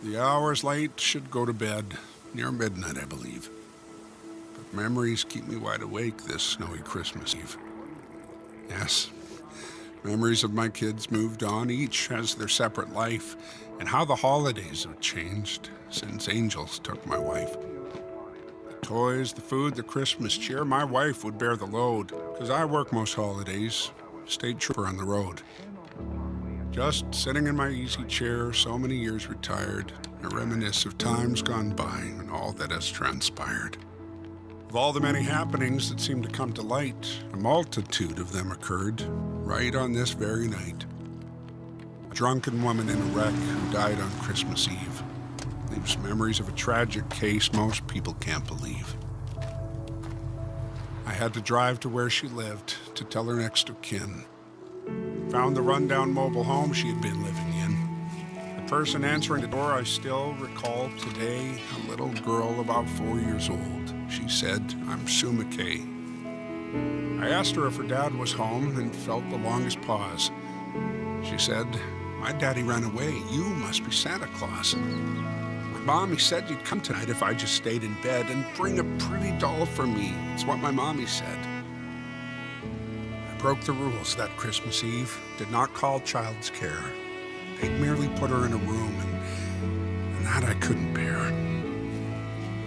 The hours late, should go to bed. Near midnight, I believe. But memories keep me wide awake this snowy Christmas Eve. Yes, memories of my kids moved on. Each has their separate life. And how the holidays have changed since angels took my wife. The toys, the food, the Christmas cheer, my wife would bear the load. 'Cause I work most holidays, state trooper on the road. Just sitting in my easy chair, so many years retired, I reminisce of times gone by and all that has transpired. Of all the many happenings that seem to come to light, a multitude of them occurred right on this very night. A drunken woman in a wreck who died on Christmas Eve leaves memories of a tragic case most people can't believe. I had to drive to where she lived to tell her next of kin. Found the rundown mobile home she had been living in. The person answering the door I still recall today, a little girl about 4 years old. She said, "I'm Sue McKay." I asked her if her dad was home and felt the longest pause. She said, "My daddy ran away. You must be Santa Claus. My mommy said you'd come tonight if I just stayed in bed and bring a pretty doll for me. It's what my mommy said." I broke the rules that Christmas Eve, did not call child's care. They'd merely put her in a room, and that I couldn't bear.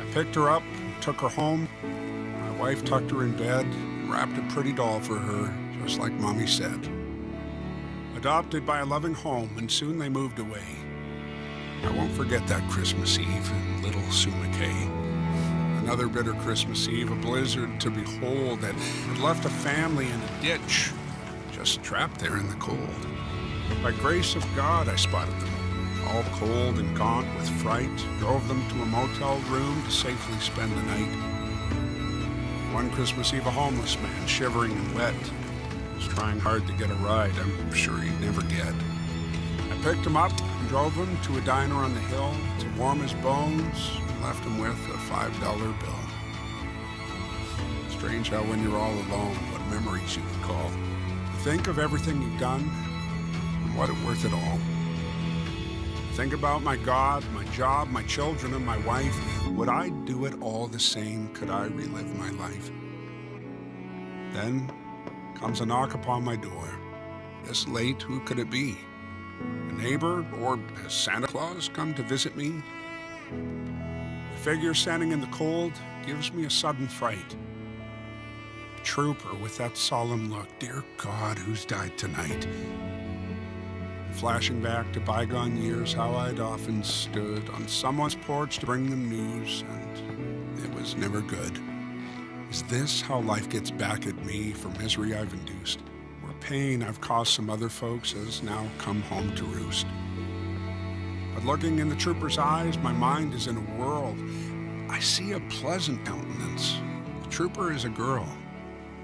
I picked her up, took her home. My wife tucked her in bed and wrapped a pretty doll for her, just like Mommy said. Adopted by a loving home, and soon they moved away. I won't forget that Christmas Eve and little Sue McKay. Another bitter Christmas Eve, a blizzard to behold that had left a family in a ditch, just trapped there in the cold. By grace of God, I spotted them, all cold and gaunt with fright, drove them to a motel room to safely spend the night. One Christmas Eve, a homeless man, shivering and wet, was trying hard to get a ride I'm sure he'd never get. I picked him up and drove him to a diner on the hill to warm his bones and left him with a $5 bill. Strange how when you're all alone, what memories you recall. Think of everything you've done and what it worth it all. Think about my God, my job, my children, and my wife. Would I do it all the same? Could I relive my life? Then comes a knock upon my door. This late, who could it be? A neighbor, or has Santa Claus come to visit me? The figure standing in the cold gives me a sudden fright. A trooper with that solemn look. Dear God, who's died tonight? Flashing back to bygone years, how I'd often stood on someone's porch to bring them news, and it was never good. Is this how life gets back at me for misery I've induced? Where pain I've caused some other folks has now come home to roost. But looking in the trooper's eyes, my mind is in a whirl. I see a pleasant countenance. The trooper is a girl.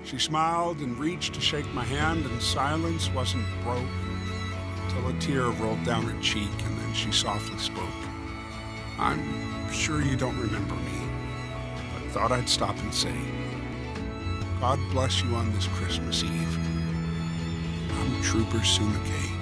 She smiled and reached to shake my hand, and silence wasn't broke till a tear rolled down her cheek, and then she softly spoke. "I'm sure you don't remember me, but thought I'd stop and say, God bless you on this Christmas Eve. I'm Trooper Sue McKay."